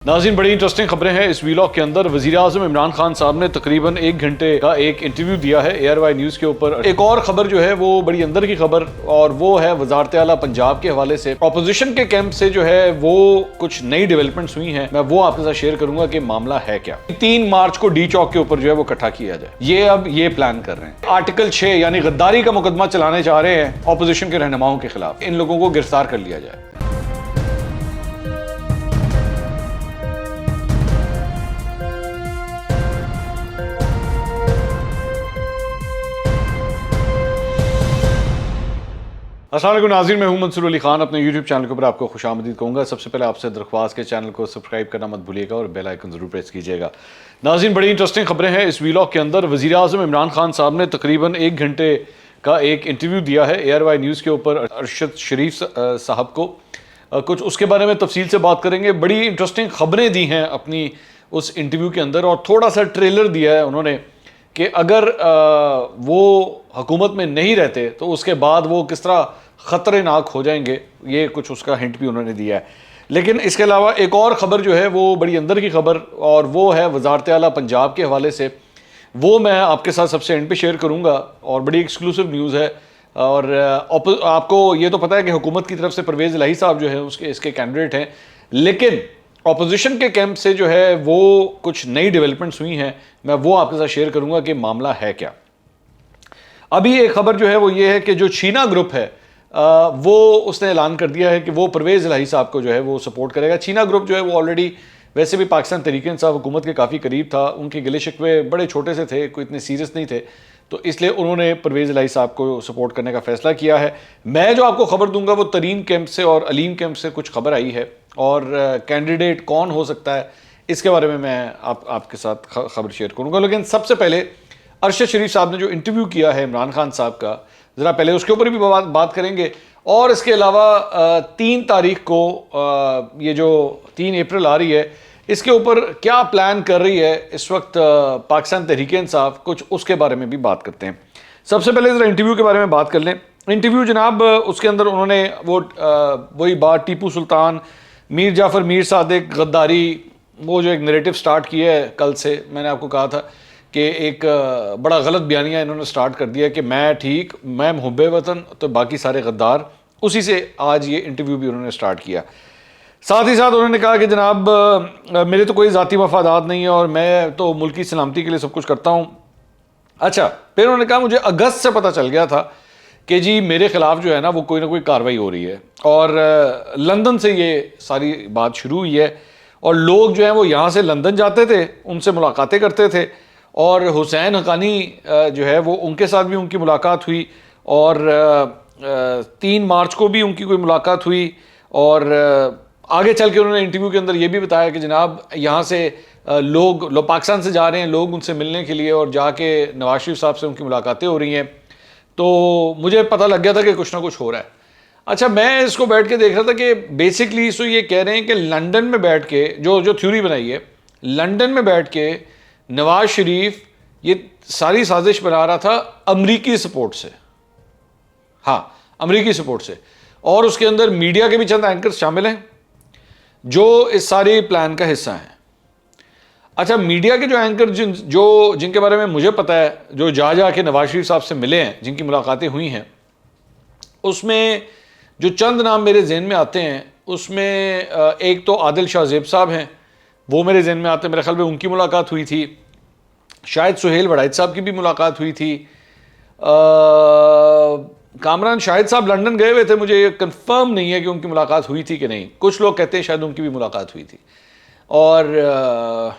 नाज़रीन, बड़ी इंटरेस्टिंग खबरें हैं इस वीलॉग के अंदर। वज़ीर-ए-आज़म इमरान खान साहब ने तकरीबन 1 घंटे का एक इंटरव्यू दिया है ARY न्यूज़ के ऊपर। एक और खबर जो है वो बड़ी अंदर की खबर, और वो है वज़ारत आला पंजाब के हवाले से। अपोजिशन के कैंप से जो है वो कुछ नई डेवलपमेंट्स हुई हैं, मैं वो आपके साथ शेयर करूंगा कि मामला है क्या। 3 मार्च को डी चौक के ऊपर जो है वो इकट्ठा किया जाए, ये अब ये प्लान कर रहे हैं। आर्टिकल 6 यानी गद्दारी का मुकदमा चलाने जा रहे हैं अपोजिशन के रहनुमाओं के खिलाफ। इन लोगों को गिरफ्तार कर लिया जाए। अस्सलाम वालेकुम नाज़रीन, मैं हूं मंसूर अली खान। अपने YouTube चैनल के ऊपर आपको खुशामदीद कहूँगा। सबसे पहले आपसे दरख्वास्त के चैनल को सब्सक्राइब करना मत भूलिएगा और बेल आइकन ज़रूर प्रेस कीजिएगा। नाज़रीन, बड़ी इंटरेस्टिंग खबरें हैं इस वीलॉग के अंदर। वज़ीर-ए-आज़म इमरान खान साहब ने तकरीबन 1 घंटे का एक इंटरव्यू दिया है ARY न्यूज़ के ऊपर अरशद शरीफ साहब को। कुछ उसके बारे में तफसील से बात करेंगे। बड़ी इंटरेस्टिंग खबरें दी हैं अपनी उस इंटरव्यू के अंदर, और थोड़ा सा ट्रेलर दिया है उन्होंने कि अगर वो हुकूमत में नहीं रहते तो उसके बाद वो किस तरह ख़तरनाक हो जाएंगे, ये कुछ उसका हिंट भी उन्होंने दिया है। लेकिन इसके अलावा एक और ख़बर जो है वो बड़ी अंदर की खबर, और वो है वज़ारत आला पंजाब के हवाले से। वो मैं आपके साथ सबसे एंड पे शेयर करूँगा, और बड़ी एक्सक्लूसिव न्यूज़ है। और आपको ये तो पता है कि हुकूमत की तरफ से परवेज़ इलाही साहब जो है इसके कैंडिडेट हैं, लेकिन अपोजिशन के कैंप से जो है वो कुछ नई डेवलपमेंट्स हुई हैं, मैं वो आपके साथ शेयर करूँगा कि मामला है क्या। अभी एक खबर जो है वो ये है कि जो चीना ग्रुप है वो उसने ऐलान कर दिया है कि वो परवेज़ इलाही साहब को जो है वो सपोर्ट करेगा। चीना ग्रुप जो है वो ऑलरेडी वैसे भी पाकिस्तान तहरीक-ए-इंसाफ हुकूमत के काफ़ी करीब था। उनके गिले शिकवे बड़े छोटे से थे, कोई इतने सीरियस नहीं थे, तो इसलिए उन्होंने परवेज़ इलाही साहब को सपोर्ट करने का फ़ैसला किया है। मैं जो आपको खबर दूंगा वो तरीन कैंप से और अलीम कैंप से कुछ खबर आई है, और कैंडिडेट कौन हो सकता है इसके बारे में मैं आपके साथ खबर शेयर करूँगा। लेकिन सबसे पहले अरशद शरीफ साहब ने जो इंटरव्यू किया है इमरान खान साहब का, ज़रा पहले उसके ऊपर भी बात करेंगे। और इसके अलावा 3 तारीख को ये जो 3 अप्रैल आ रही है, इसके ऊपर क्या प्लान कर रही है इस वक्त पाकिस्तान तहरीक-ए-इंसाफ, कुछ उसके बारे में भी बात करते हैं। सबसे पहले ज़रा इंटरव्यू के बारे में बात कर लें। इंटरव्यू जनाब, उसके अंदर उन्होंने वही बात टीपू सुल्तान, मीर जाफ़र, मीर सादिक, गद्दारी, वो जो एक नैरेटिव स्टार्ट किया है कल से, मैंने आपको कहा था कि एक बड़ा गलत बयानिया इन्होंने स्टार्ट कर दिया कि मैं ठीक, मैं मुहब्बे वतन तो बाकी सारे गद्दार। उसी से आज ये इंटरव्यू भी उन्होंने स्टार्ट किया। साथ ही साथ उन्होंने कहा कि जनाब मेरे तो कोई ज़ाती मफादात नहीं है और मैं तो मुल्क की सलामती के लिए सब कुछ करता हूँ। अच्छा, फिर उन्होंने कहा मुझे अगस्त से पता चल गया था कि जी मेरे ख़िलाफ़ जो है ना वो कोई ना कोई कार्रवाई हो रही है, और लंदन से ये सारी बात शुरू हुई है, और लोग जो हैं वो यहाँ से लंदन जाते थे, उनसे मुलाकातें करते थे, और हुसैन हक़ानी जो है वो उनके साथ भी उनकी मुलाकात हुई, और 3 मार्च को भी उनकी कोई मुलाकात हुई। और आगे चल के उन्होंने इंटरव्यू के अंदर ये भी बताया कि जनाब यहाँ से लोग पाकिस्तान से जा रहे हैं लोग उनसे मिलने के लिए, और जाके नवाज शरीफ साहब से उनकी मुलाकातें हो रही हैं। तो मुझे पता लग गया था कि कुछ ना कुछ हो रहा है। अच्छा, मैं इसको बैठ के देख रहा था कि बेसिकली इसको ये कह रहे हैं कि लंदन में बैठ के जो थ्योरी बनाई है, लंदन में बैठ के नवाज शरीफ ये सारी साजिश बना रहा था अमरीकी सपोर्ट से। हाँ, अमरीकी सपोर्ट से, और उसके अंदर मीडिया के भी चंद एंकर्स शामिल हैं जो इस सारी प्लान का हिस्सा हैं। अच्छा, मीडिया के जो एंकर जिनके बारे में मुझे पता है, जो जाके नवाज शरीफ साहब से मिले हैं, जिनकी मुलाकातें हुई हैं, उसमें जो चंद नाम मेरे जहन में आते हैं, उसमें एक तो आदिल शाह ज़ेब साहब हैं, वो मेरे जहन में आते हैं, मेरे ख्याल में उनकी मुलाकात हुई थी। शायद सुहेल वड़ाइच साहब की भी मुलाकात हुई थी। कामरान शाहिद साहब लंदन गए हुए थे, मुझे ये कंफर्म नहीं है कि उनकी मुलाकात हुई थी कि नहीं। कुछ लोग कहते हैं शायद उनकी भी मुलाकात हुई थी। और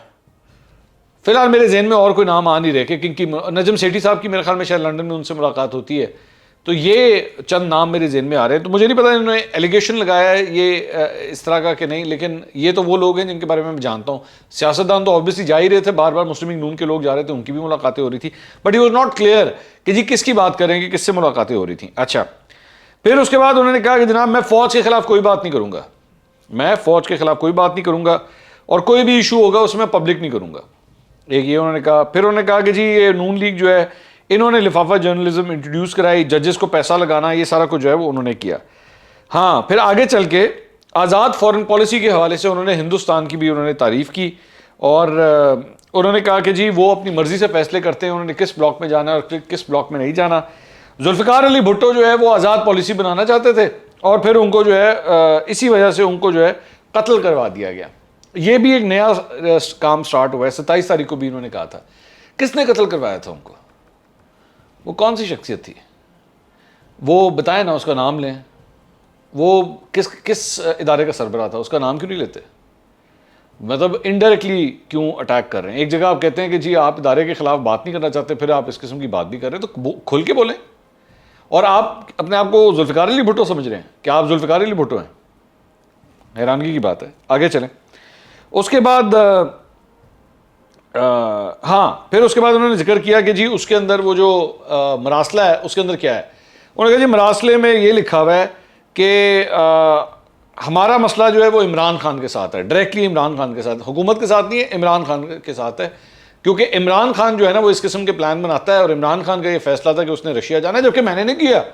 फिलहाल मेरे जहन में और कोई नाम आ नहीं रहे कि क्योंकि नजम सेठी साहब की मेरे ख्याल में शायद लंदन में उनसे मुलाकात होती है। तो ये चंद नाम मेरे जहन में आ रहे हैं। तो मुझे नहीं पता इन्होंने एलिगेशन लगाया है ये इस तरह का कि नहीं, लेकिन ये तो वो लोग हैं जिनके बारे में मैं जानता हूँ। सियासतदान तो ऑब्वियसली जा ही रहे थे, बार बार मुस्लिम लीग नून के लोग जा रहे थे, उनकी भी मुलाकातें हो रही थी, but he was not clear कि जी किसकी बात करें, कि किससे मुलाकातें हो रही थी। अच्छा, फिर उसके बाद उन्होंने कहा कि जनाब मैं फ़ौज के खिलाफ कोई बात नहीं करूँगा, मैं फ़ौज के खिलाफ कोई बात नहीं करूँगा, और कोई भी इशू होगा उसमें पब्लिक नहीं करूँगा। एक ये उन्होंने कहा। फिर उन्होंने कहा कि जी ये नून लीग जो है, इन्होंने लिफाफा जर्नलिज्म इंट्रोड्यूस कराई, जजेस को पैसा लगाना, ये सारा कुछ जो है वो उन्होंने किया। हाँ, फिर आगे चल के आज़ाद फॉरेन पॉलिसी के हवाले से उन्होंने हिंदुस्तान की भी उन्होंने तारीफ़ की और उन्होंने कहा कि जी वो अपनी मर्ज़ी से फैसले करते हैं, उन्होंने किस ब्लॉक में जाना और किस ब्लॉक में नहीं जाना। जुल्फ़िकार अली भुट्टो जो है वो आज़ाद पॉलिसी बनाना चाहते थे और फिर उनको जो है इसी वजह से उनको जो है कत्ल करवा दिया गया। ये भी एक नया काम स्टार्ट हुआ है। 27 तारीख को भी इन्होंने कहा था। किसने कत्ल करवाया था उनको? वो कौन सी शख्सियत थी? वो बताएं ना, उसका नाम लें। वो किस इदारे का सरबराह था, उसका नाम क्यों नहीं लेते? मतलब इनडायरेक्टली क्यों अटैक कर रहे हैं? एक जगह आप कहते हैं कि जी आप इदारे के खिलाफ बात नहीं करना चाहते, फिर आप इस किस्म की बात भी कर रहे हैं, तो खुल के बोलें। और आप अपने आप को जुल्फ़िकार अली भुट्टो समझ रहे हैं? क्या आप जुल्फ़िकार अली भुट्टो हैं? हैरानगी की बात है। आगे चलें। उसके बाद हाँ, फिर उसके बाद उन्होंने जिक्र किया कि जी उसके अंदर वो जो मरासला है उसके अंदर क्या है। उन्होंने कहा जी मरासले में ये लिखा हुआ है कि हमारा मसला जो है वो इमरान खान के साथ है, डायरेक्टली इमरान खान के साथ, हुकूमत के साथ नहीं है, इमरान खान के साथ है। क्योंकि इमरान खान जो है ना वो इस किस्म के प्लान बनाता है और इमरान खान का ये फैसला था कि उसने रशिया जाना है, जबकि मैंने नहीं किया,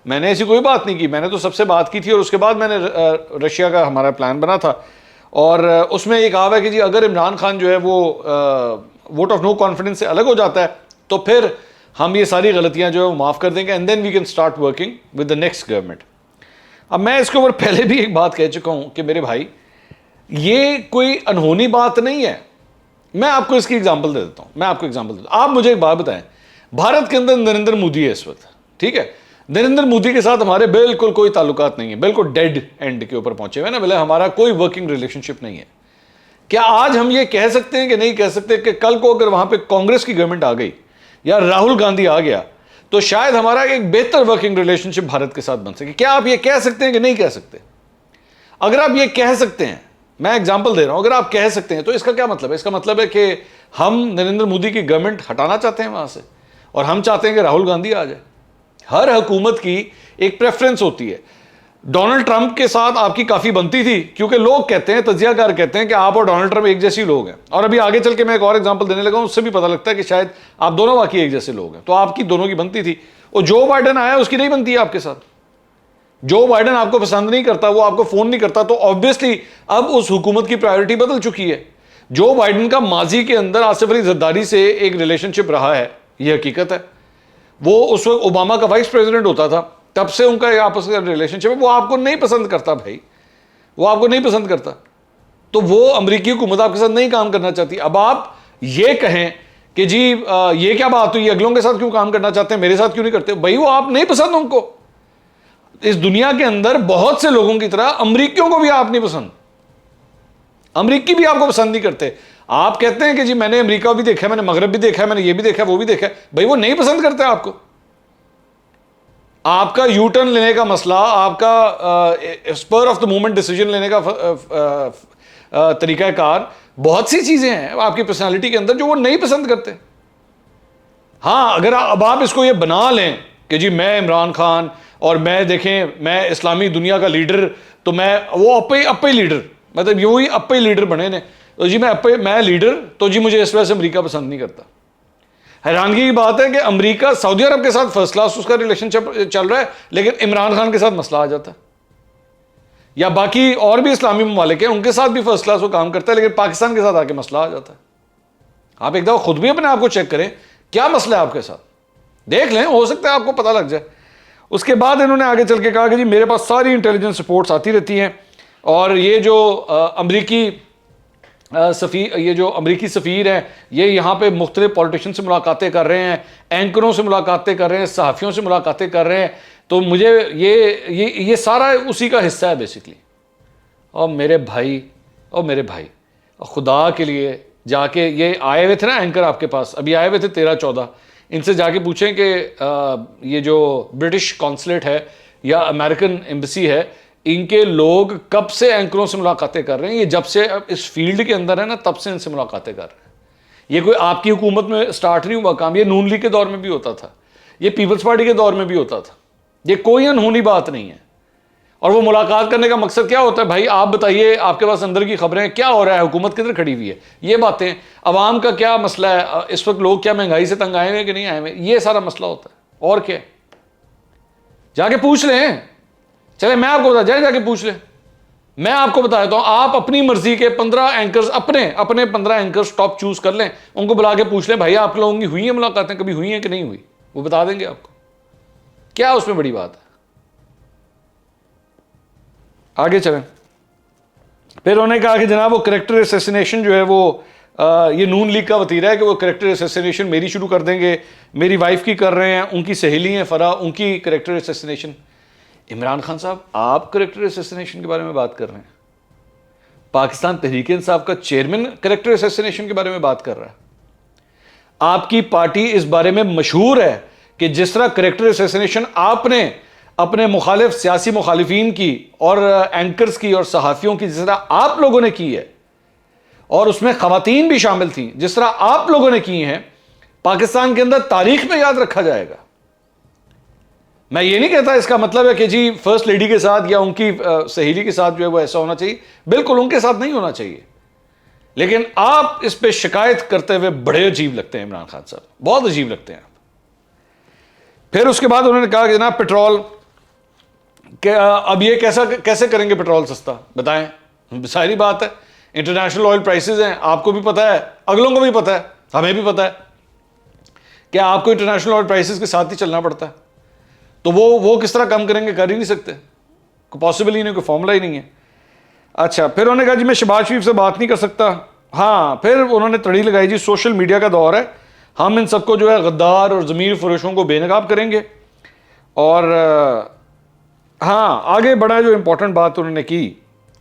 मैंने ऐसी कोई बात नहीं की, मैंने तो सबसे बात की थी और उसके बाद मैंने रशिया का हमारा प्लान बना था। और उसमें ये कहा है कि जी अगर इमरान खान जो है वो वोट ऑफ नो कॉन्फिडेंस से अलग हो जाता है तो फिर हम ये सारी गलतियां जो है वो माफ़ कर देंगे and then we can start working with the next government. अब मैं इसके ऊपर पहले भी एक बात कह चुका हूं कि मेरे भाई ये कोई अनहोनी बात नहीं है। मैं आपको इसकी एग्जांपल दे देता हूं, मैं आपको एग्जांपल देता हूं। आप मुझे एक बात बताएं, भारत के अंदर नरेंद्र मोदी है इस वक्त, ठीक है? नरेंद्र मोदी के साथ हमारे बिल्कुल कोई ताल्लुकात नहीं है, बिल्कुल डेड एंड के ऊपर पहुंचे हुए ना, बोले हमारा कोई वर्किंग रिलेशनशिप नहीं है। क्या आज हम ये कह सकते हैं कि नहीं कह सकते कि कल को अगर वहां पे कांग्रेस की गवर्नमेंट आ गई या राहुल गांधी आ गया तो शायद हमारा एक बेहतर वर्किंग रिलेशनशिप भारत के साथ बन सके? क्या आप ये कह सकते हैं कि नहीं कह सकते? अगर आप ये कह सकते हैं, मैं एग्जांपल दे रहा हूं, अगर आप कह सकते हैं तो इसका क्या मतलब है? इसका मतलब है कि हम नरेंद्र मोदी की गवर्नमेंट हटाना चाहते हैं वहां से और हम चाहते हैं कि राहुल गांधी आ जाए। हर हुकूमत की एक प्रेफरेंस होती है। डोनाल्ड ट्रंप के साथ आपकी काफी बनती थी क्योंकि लोग कहते हैं, तजियाकार कहते हैं कि आप और डोनाल्ड ट्रंप एक जैसी लोग हैं। और अभी आगे चल के मैं एक और एग्जांपल देने लगा हूं, उससे भी पता लगता है कि शायद आप दोनों वाकई एक जैसे लोग हैं। तो आपकी दोनों की बनती थी और जो बाइडेन आया उसकी नहीं बनती है आपके साथ। जो बाइडेन आपको पसंद नहीं करता, वो आपको फोन नहीं करता, तो ऑब्वियसली अब उस हुकूमत की प्रायोरिटी बदल चुकी है। जो बाइडेन का माजी के अंदर आसिफ अली जरदारी से एक रिलेशनशिप रहा है, यह हकीकत है। वो उस वक्त ओबामा का वाइस प्रेसिडेंट होता था, तब से उनका आपस का रिलेशनशिप है। वो आपको नहीं पसंद करता भाई, वो आपको नहीं पसंद करता, तो वो अमेरिकी हुकूमत आपके साथ नहीं काम करना चाहती। अब आप ये कहें कि जी ये क्या बात हुई, अगलों के साथ क्यों काम करना चाहते हैं, मेरे साथ क्यों नहीं करते? भाई वो आप नहीं पसंद उनको। इस दुनिया के अंदर बहुत से लोगों की तरह अमरीकियों को भी आप नहीं पसंद, अमरीकी भी आपको पसंद नहीं करते। आप कहते हैं कि जी मैंने अमेरिका भी देखा है, मैंने मगरब भी देखा है, मैंने ये भी देखा है, वो भी देखा है। भाई वो नहीं पसंद करते आपको। आपका यू टर्न लेने का मसला, आपका spur of the moment decision लेने का तरीकाकार, बहुत सी चीजें हैं आपकी पर्सनालिटी के अंदर जो वो नहीं पसंद करते। हाँ, अगर अब आप इसको ये बना लें कि जी मैं इमरान खान और मैं देखें मैं इस्लामी दुनिया का लीडर, तो मैं वो अपे लीडर, मतलब ये वही अपे लीडर बने ने, तो जी मैं लीडर, तो जी मुझे इस वजह से अमेरिका पसंद नहीं करता। हैरानगी की बात है कि अमेरिका सऊदी अरब के साथ फर्स्ट क्लास उसका रिलेशनशिप चल रहा है, लेकिन इमरान खान के साथ मसला आ जाता है। या बाकी और भी इस्लामी ममालिक हैं, उनके साथ भी फर्स्ट क्लास वो काम करता है, लेकिन पाकिस्तान के साथ आके मसला आ जाता है। आप एक दफा खुद भी अपने आप को चेक करें, क्या मसला है आपके साथ, देख लें, हो सकता है आपको पता लग जाए। उसके बाद इन्होंने आगे चल के कहा कि जी मेरे पास सारी इंटेलिजेंस रिपोर्ट्स आती रहती हैं और ये जो ये जो अमरीकी सफ़ीर हैं, ये यहाँ पे मुख्तलिफ पॉलिटिशियन से मुलाकातें कर रहे हैं, एंकरों से मुलाकातें कर रहे हैं, सहाफ़ियों से मुलाकातें कर रहे हैं, तो मुझे ये सारा उसी का हिस्सा है बेसिकली। और मेरे भाई खुदा के लिए जाके, ये आए हुए थे ना एंकर आपके पास, अभी आए हुए थे 13-14, इनसे जाके पूछें कि ये जो ब्रिटिश कॉन्सुलेट है या अमेरिकन एम्बेसी है, इनके लोग कब से एंकरों से मुलाकातें कर रहे हैं। ये जब से अब इस फील्ड के अंदर है ना, तब से इनसे मुलाकातें कर रहे हैं। ये कोई आपकी हुकूमत में स्टार्ट नहीं हुआ काम, ये नून लीग के दौर में भी होता था, ये पीपल्स पार्टी के दौर में भी होता था। ये कोई अनहोनी बात नहीं है। और वो मुलाकात करने का मकसद क्या होता है? भाई आप बताइए, आपके पास अंदर की खबरें, क्या हो रहा है, हुकूमत किधर खड़ी हुई है, ये बातें, अवाम का क्या मसला है, इस वक्त लोग क्या महंगाई से तंग आए हुए कि नहीं आए हुए, ये सारा मसला होता है। और क्या, जाके पूछ लें, चले मैं आपको बता, जाके पूछ लें, मैं आपको बता देता हूं, आप अपनी मर्जी के 15 एंकर्स अपने अपने 15 एंकर्स टॉप चूज कर लें, उनको बुला के पूछ लें भाई आप लोगों की हुई है मुलाकातें, कभी हुई है कि नहीं हुई, वो बता देंगे आपको। क्या उसमें बड़ी बात है। आगे चलें। फिर उन्होंने कहा कि जनाब वो करेक्टर असैसिनेशन जो है वो ये नून लीग का वतीरा है कि वो करेक्टर असैसिनेशन मेरी शुरू कर देंगे, मेरी वाइफ की कर रहे हैं, उनकी सहेली हैं फरा, उनकी करेक्टर असैसिनेशन। इमरान खान साहब आप करेक्टर असैसिनेशन के बारे में बात कर रहे हैं, पाकिस्तान तहरीक इंसाफ का चेयरमैन करेक्टर असैसिनेशन के बारे में बात कर रहा है। आपकी पार्टी इस बारे में मशहूर है कि जिस तरह करेक्टर असैसिनेशन आपने अपने मुखालिफ सियासी मुखालिफिन की और एंकर्स की और सहाफ़ियों की जिस तरह आप लोगों ने की है, और उसमें ख़वातीन भी शामिल थी, जिस तरह आप लोगों ने की हैं, पाकिस्तान के अंदर तारीख में याद रखा जाएगा। मैं ये नहीं कहता इसका मतलब है कि जी फर्स्ट लेडी के साथ या उनकी सहेली के साथ जो है वो ऐसा होना चाहिए, बिल्कुल उनके साथ नहीं होना चाहिए, लेकिन आप इस पे शिकायत करते हुए बड़े अजीब लगते हैं इमरान खान साहब, बहुत अजीब लगते हैं आप। फिर उसके बाद उन्होंने कहा कि जनाब पेट्रोल कि अब ये कैसे करेंगे पेट्रोल सस्ता, बताएं। सारी बात है, इंटरनेशनल ऑयल प्राइसेस हैं, आपको भी पता है, अगलों को भी पता है, हमें भी पता है कि आपको इंटरनेशनल ऑयल प्राइसेस के साथ ही चलना पड़ता है। तो वो किस तरह कम करेंगे, कर ही नहीं सकते, कोई पॉसिबल ही नहीं, कोई फॉर्मूला ही नहीं है। अच्छा, फिर उन्होंने कहा जी मैं शहबाज शरीफ से बात नहीं कर सकता। हाँ, फिर उन्होंने तड़ी लगाई जी सोशल मीडिया का दौर है, हम इन सबको जो है गद्दार और ज़मीर फरोशों को बेनकाब करेंगे। और हाँ, आगे बढ़ा जो इंपॉर्टेंट बात उन्होंने की,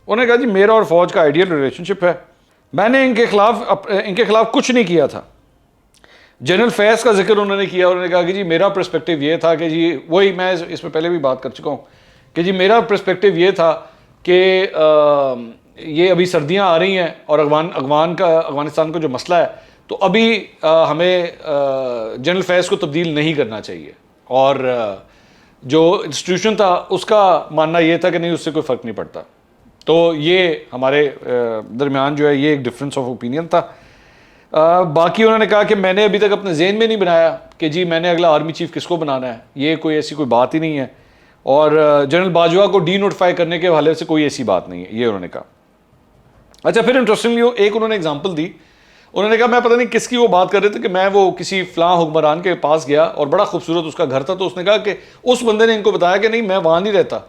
उन्होंने कहा जी मेरा और फौज का आइडियल रिलेशनशिप है, मैंने इनके खिलाफ कुछ नहीं किया था। जनरल फैज़ का जिक्र उन्होंने किया, उन्होंने कहा कि जी मेरा पर्सपेक्टिव ये था कि जी वही मैं इसमें पहले भी बात कर चुका हूँ कि जी मेरा पर्सपेक्टिव ये था कि ये अभी सर्दियाँ आ रही हैं और अफगानिस्तान का जो मसला है, तो अभी हमें जनरल फैज़ को तब्दील नहीं करना चाहिए, और जो इंस्टीट्यूशन था उसका मानना ये था कि नहीं उससे कोई फ़र्क नहीं पड़ता। तो ये हमारे दरमियान जो है ये एक डिफरेंस ऑफ ओपिनियन था। बाकी उन्होंने कहा कि मैंने अभी तक अपने जहन में नहीं बनाया कि जी मैंने अगला आर्मी चीफ किसको बनाना है, ये कोई ऐसी कोई बात ही नहीं है, और जनरल बाजवा को डी नोटिफाई करने के हवाले से कोई ऐसी बात नहीं है, ये उन्होंने कहा। अच्छा, फिर इंटरेस्टिंगली एक उन्होंने एग्जाम्पल दी, उन्होंने कहा मैं पता नहीं किसकी वो बात कर रहे थे कि मैं वो किसी फ़लाँ हुक्मरान के पास गया और बड़ा खूबसूरत उसका घर था, तो उसने कहा कि उस बंदे ने इनको बताया कि नहीं मैं वहाँ नहीं रहता,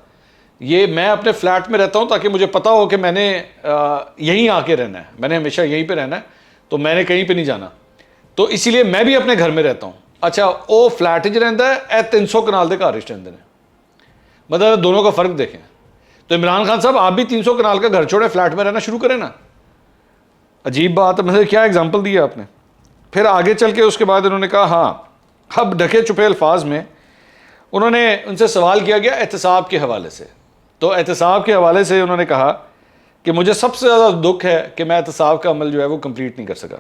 ये मैं अपने फ्लैट में रहता हूँ ताकि मुझे पता हो कि मैंने यहीं आके रहना है, मैंने हमेशा यहीं पे रहना है, तो मैंने कहीं पे नहीं जाना, तो इसीलिए मैं भी अपने घर में रहता हूँ। अच्छा, वो फ्लैट च रहता है, 300 कनाल के घर रहते हैं, मतलब दोनों का फ़र्क देखें। तो इमरान खान साहब आप भी 300 कनाल का घर छोड़े फ्लैट में रहना शुरू करें ना, अजीब बात है। मतलब क्या एग्जाम्पल दिया आपने। फिर आगे चल के उसके बाद उन्होंने कहा हाँ, अब ढके छुपे अल्फाज में उन्होंने उनसे सवाल किया गया एहतसाब के हवाले से। तो एहतसाब के हवाले से उन्होंने कहा कि मुझे सबसे ज़्यादा दुख है कि मैं एहतसाब का अमल जो है वो कंप्लीट नहीं कर सका,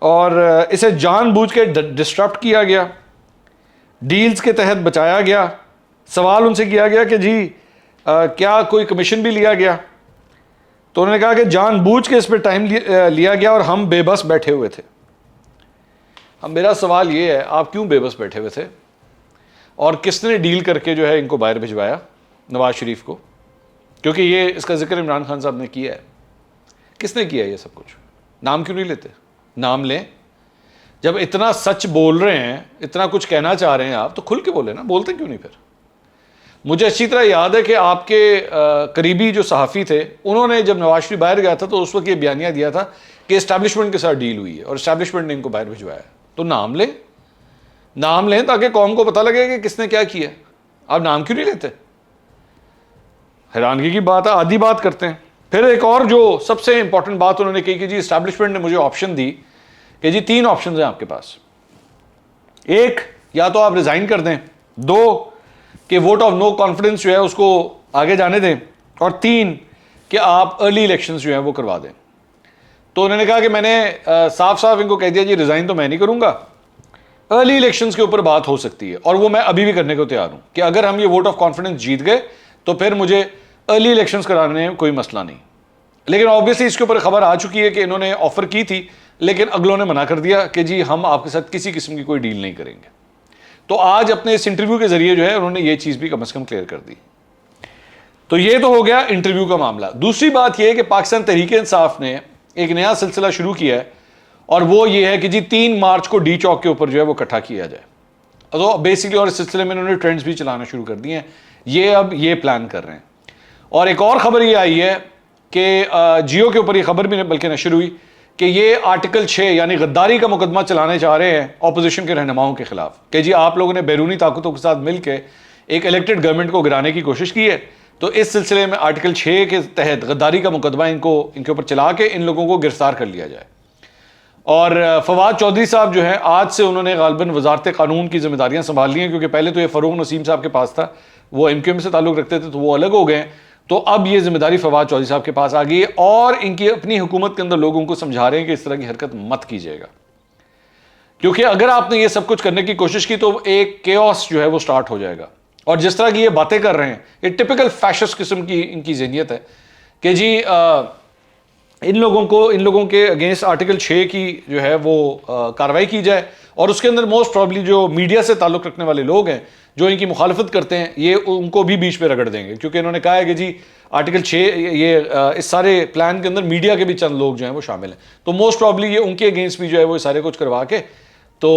और इसे जानबूझ के डिस्टर्ब किया गया, डील्स के तहत बचाया गया। सवाल उनसे किया गया कि जी क्या कोई कमीशन भी लिया गया, तो उन्होंने कहा कि जानबूझ के इस पर टाइम लिया गया और हम बेबस बैठे हुए थे। अब मेरा सवाल ये है, आप क्यों बेबस बैठे हुए थे, और किसने डील करके जो है इनको बाहर भिजवाया नवाज शरीफ को, क्योंकि ये इसका जिक्र इमरान खान साहब ने किया है, किसने किया ये सब कुछ, नाम क्यों नहीं लेते, नाम लें। जब इतना सच बोल रहे हैं, इतना कुछ कहना चाह रहे हैं आप, तो खुल के बोले ना, बोलते क्यों नहीं फिर। मुझे अच्छी तरह याद है कि आपके करीबी जो सहाफ़ी थे, उन्होंने जब नवाज शरीफ बाहर गया था तो उस वक्त ये बयानिया दिया था कि इस्टेब्लिशमेंट के साथ डील हुई है और इस्टेब्लिशमेंट ने इनको बाहर भिजवाया। तो नाम लें ताकि कौम को पता लगे कि किसने क्या किया। आप नाम क्यों नहीं लेते, हैरानगी की बात है, आधी बात करते हैं। फिर एक और जो सबसे इंपॉर्टेंट बात उन्होंने कही कि जी इस्टेब्लिशमेंट ने मुझे ऑप्शन दी कि जी 3 ऑप्शन हैं आपके पास, एक या तो आप रिज़ाइन कर दें, 2 कि वोट ऑफ नो कॉन्फिडेंस जो है उसको आगे जाने दें, और 3 कि आप अर्ली इलेक्शंस जो हैं वो करवा दें। तो उन्होंने कहा कि मैंने साफ साफ इनको कह दिया जी रिज़ाइन तो मैं नहीं करूँगा, अर्ली इलेक्शंस के ऊपर बात हो सकती है, और वो मैं अभी भी करने को तैयार हूँ कि अगर हम ये वोट ऑफ कॉन्फिडेंस जीत गए तो फिर मुझे अर्ली इलेक्शंस कराने में कोई मसला नहीं। लेकिन ऑब्वियसली इसके ऊपर खबर आ चुकी है कि इन्होंने ऑफर की थी, लेकिन अगलों ने मना कर दिया कि जी हम आपके साथ किसी किस्म की कोई डील नहीं करेंगे। तो आज अपने इस इंटरव्यू के जरिए जो है उन्होंने ये चीज़ भी कम से कम क्लियर कर दी। तो ये तो हो गया इंटरव्यू का मामला। दूसरी बात यह है कि पाकिस्तान तहरीक इंसाफ ने एक नया सिलसिला शुरू किया है और वो ये है कि जी 3 मार्च को डी चौक के ऊपर जो है वो इकट्ठा किया जाए। तो बेसिकली और इस सिलसिले में उन्होंने ट्रेंड्स भी चलाना शुरू कर दिए हैं, ये अब ये प्लान कर रहे हैं। और एक और खबर ये आई है कि जियो के ऊपर ये खबर भी बल्कि नशर हुई कि ये आर्टिकल 6 यानी गद्दारी का मुकदमा चलाने चाह रहे हैं अपोजिशन के रहनुमाओं के खिलाफ कि जी आप लोगों ने बैरूनी ताकतों के साथ मिलकर एक इलेक्टेड गवर्नमेंट को गिराने की कोशिश की है। तो इस सिलसिले में आर्टिकल 6 के तहत गद्दारी का मुकदमा इनके ऊपर चला के इन लोगों को गिरफ्तार कर लिया जाए। और फवाद चौधरी साहब जो हैं आज से उन्होंने गालबन वजारत कानून की जिम्मेदारियां संभाल ली हैं, क्योंकि पहले तो ये फ़रूक नसीम साहब के पास था, वो MQM से ताल्लुक़ रखते थे तो वो अलग हो गए। तो अब ये जिम्मेदारी फवाद चौधरी साहब के पास आ गई है और इनकी अपनी हुकूमत के अंदर लोगों को समझा रहे हैं कि इस तरह की हरकत मत कीजिएगा, क्योंकि अगर आपने ये सब कुछ करने की कोशिश की तो एक केओस जो है वो स्टार्ट हो जाएगा। और जिस तरह की ये बातें कर रहे हैं, ये टिपिकल फैशिस्ट किस्म की इनकी ज़हनियत है कि जी इन लोगों के अगेंस्ट आर्टिकल 6 की जो है वो कार्रवाई की जाए और उसके अंदर मोस्ट प्रॉब्ली जो मीडिया से ताल्लुक़ रखने वाले लोग हैं जो इनकी मुखालफत करते हैं ये उनको भी बीच में रगड़ देंगे, क्योंकि इन्होंने कहा है कि जी आर्टिकल 6 ये इस सारे प्लान के अंदर मीडिया के भी चंद लोग जो हैं वो शामिल हैं, तो मोस्ट प्रॉब्ली ये उनके अगेंस्ट भी जो है वो सारे कुछ करवा के तो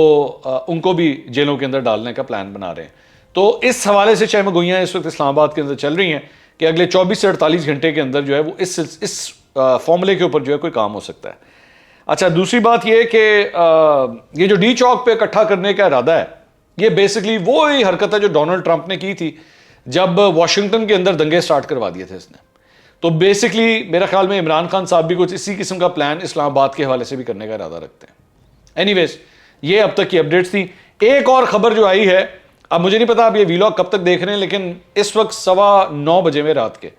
उनको भी जेलों के अंदर डालने का प्लान बना रहे हैं। तो इस हवाले से चाहे गोइयाँ इस वक्त इस्लामाबाद के अंदर चल रही हैं कि अगले 24 से 48 घंटे के अंदर जो है वो इस फॉर्मूले के ऊपर जो है कोई काम हो सकता है। अच्छा, दूसरी बात ये कि ये जो डी चौक पे इकट्ठा करने का इरादा है ये बेसिकली वो ही हरकत है जो डोनाल्ड ट्रंप ने की थी जब वॉशिंगटन के अंदर दंगे स्टार्ट करवा दिए थे इसने। तो बेसिकली मेरा ख्याल में इमरान खान साहब भी कुछ इसी किस्म का प्लान इस्लामाबाद के हवाले से भी करने का इरादा रखते हैं। एनीवेज, ये अब तक की अपडेट्स थी। एक और खबर जो आई है, अब मुझे नहीं पता आप ये वीलॉग कब तक देख रहे हैं, लेकिन इस वक्त 9:15 बजे में रात के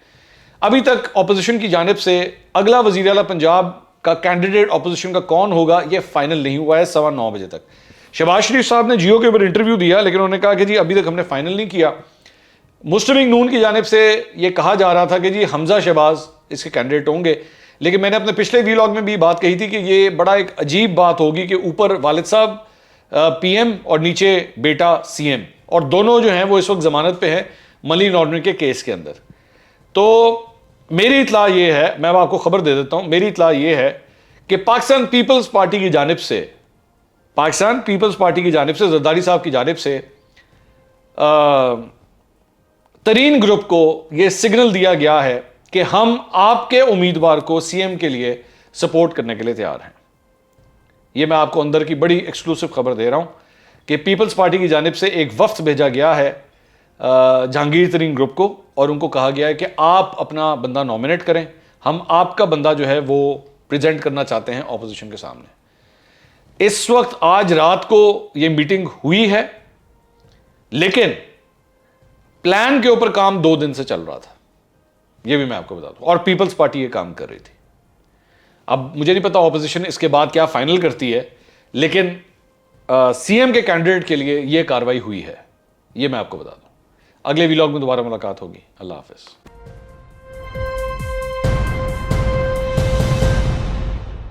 अभी तक अपोजिशन की जानिब से अगला वज़ीर आला पंजाब का कैंडिडेट अपोजिशन का कौन होगा ये फाइनल नहीं हुआ है 9:15 बजे तक। शहबाज शरीफ साहब ने जियो के ऊपर इंटरव्यू दिया, लेकिन उन्होंने कहा कि जी अभी तक हमने फाइनल नहीं किया। मुस्लिम लीग नून की जानिब से ये कहा जा रहा था कि जी हमजा शहबाज इसके कैंडिडेट होंगे, लेकिन मैंने अपने पिछले वीलॉग में भी बात कही थी कि ये बड़ा एक अजीब बात होगी कि ऊपर वालिद साहब PM और नीचे बेटा CM, और दोनों जो हैं वो इस वक्त जमानत पे हैं मनी लॉन्ड्रिंग के केस के अंदर। तो मेरी इतला ये है, मैं आपको खबर दे देता हूं, मेरी इतला ये है कि पाकिस्तान पीपल्स पार्टी की जानिब से जरदारी साहब की जानिब से तरीन ग्रुप को यह सिग्नल दिया गया है कि हम आपके उम्मीदवार को CM के लिए सपोर्ट करने के लिए तैयार हैं। यह मैं आपको अंदर की बड़ी एक्सक्लूसिव खबर दे रहा हूं कि पीपल्स पार्टी की जानिब से एक वफ्द भेजा गया है जहांगीर तरीन ग्रुप को, और उनको कहा गया है कि आप अपना बंदा नॉमिनेट करें, हम आपका बंदा जो है वो प्रेजेंट करना चाहते हैं ऑपोजिशन के सामने। इस वक्त आज रात को ये मीटिंग हुई है, लेकिन प्लान के ऊपर काम 2 दिन से चल रहा था, ये भी मैं आपको बता दूं, और पीपल्स पार्टी ये काम कर रही थी। अब मुझे नहीं पता ऑपोजिशन इसके बाद क्या फाइनल करती है, लेकिन CM के कैंडिडेट के लिए यह कार्रवाई हुई है, ये मैं आपको बता दूं। अगले व्लॉग में दोबारा मुलाकात होगी। अल्लाह हाफिज।